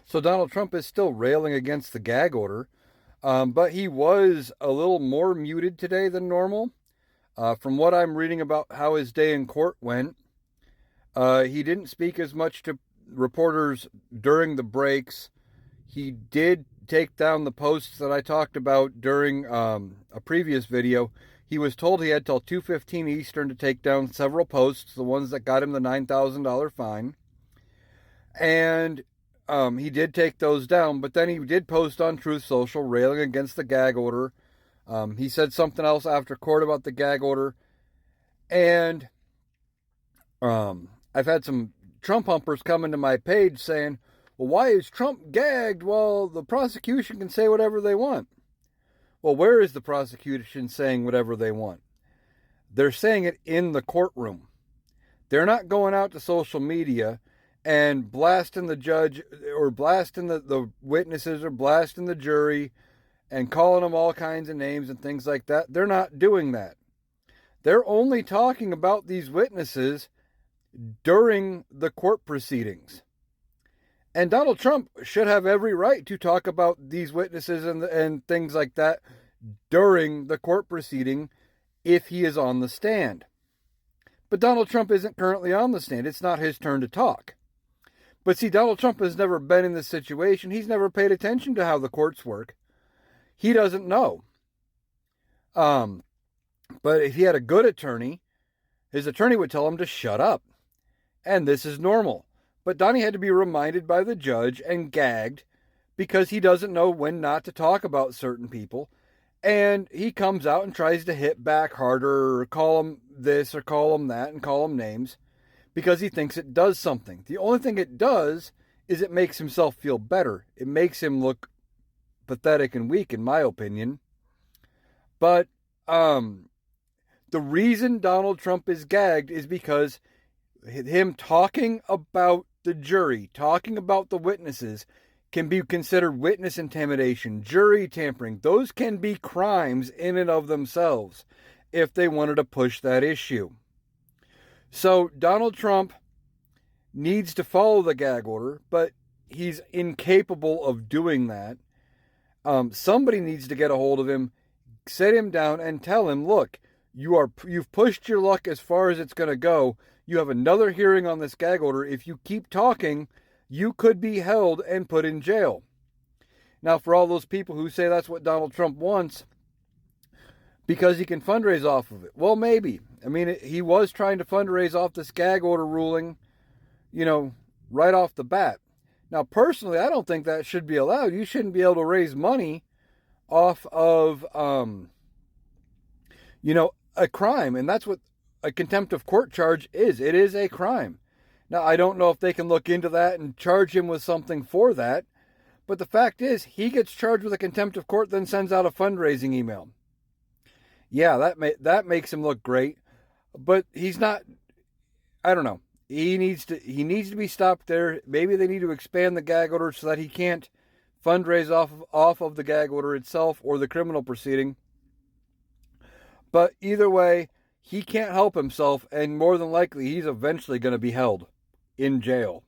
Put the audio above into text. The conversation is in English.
So Donald Trump is still railing against the gag order, but he was a little more muted today than normal. From what I'm reading about how his day in court went, he didn't speak as much to reporters during the breaks. He did take down the posts that I talked about during a previous video. He was told he had till 2:15 Eastern to take down several posts, the ones that got him the $9,000 fine. And he did take those down, but then he did post on Truth Social railing against the gag order. He said something else after court about the gag order. And I've had some Trump humpers come into my page saying, well, why is Trump gagged? Well, the prosecution can say whatever they want. Well, where is the prosecution saying whatever they want? They're saying it in the courtroom. They're not going out to social media and blasting the judge or blasting the witnesses or blasting the jury and calling them all kinds of names and things like that. They're not doing that. They're only talking about these witnesses during the court proceedings. And Donald Trump should have every right to talk about these witnesses and things like that during the court proceeding if he is on the stand. But Donald Trump isn't currently on the stand. It's not his turn to talk. But see, Donald Trump has never been in this situation. He's never paid attention to how the courts work. He doesn't know. But if he had a good attorney, his attorney would tell him to shut up. And this is normal. But Donnie had to be reminded by the judge and gagged because he doesn't know when not to talk about certain people. And he comes out and tries to hit back harder or call them this or call them that and call them names because he thinks it does something. The only thing it does is it makes himself feel better. It makes him look pathetic and weak, in my opinion. But the reason Donald Trump is gagged is because him talking about the jury, talking about the witnesses, can be considered witness intimidation, jury tampering. Those can be crimes in and of themselves if they wanted to push that issue. So Donald Trump needs to follow the gag order, but he's incapable of doing that. Somebody needs to get a hold of him, sit him down, and tell him, look, you've pushed your luck as far as it's going to go. You have another hearing on this gag order. If you keep talking, you could be held and put in jail. Now, for all those people who say that's what Donald Trump wants, because he can fundraise off of it. Well, maybe. I mean, he was trying to fundraise off this gag order ruling, right off the bat. Now, personally, I don't think that should be allowed. You shouldn't be able to raise money off of, a crime. And that's what a contempt of court charge is. It is a crime. Now, I don't know if they can look into that and charge him with something for that. But the fact is, he gets charged with a contempt of court, then sends out a fundraising email. Yeah, that makes him look great. But he's not, I don't know. He needs to be stopped there. Maybe they need to expand the gag order so that he can't fundraise off of the gag order itself or the criminal proceeding. But either way, he can't help himself, and more than likely, he's eventually going to be held in jail.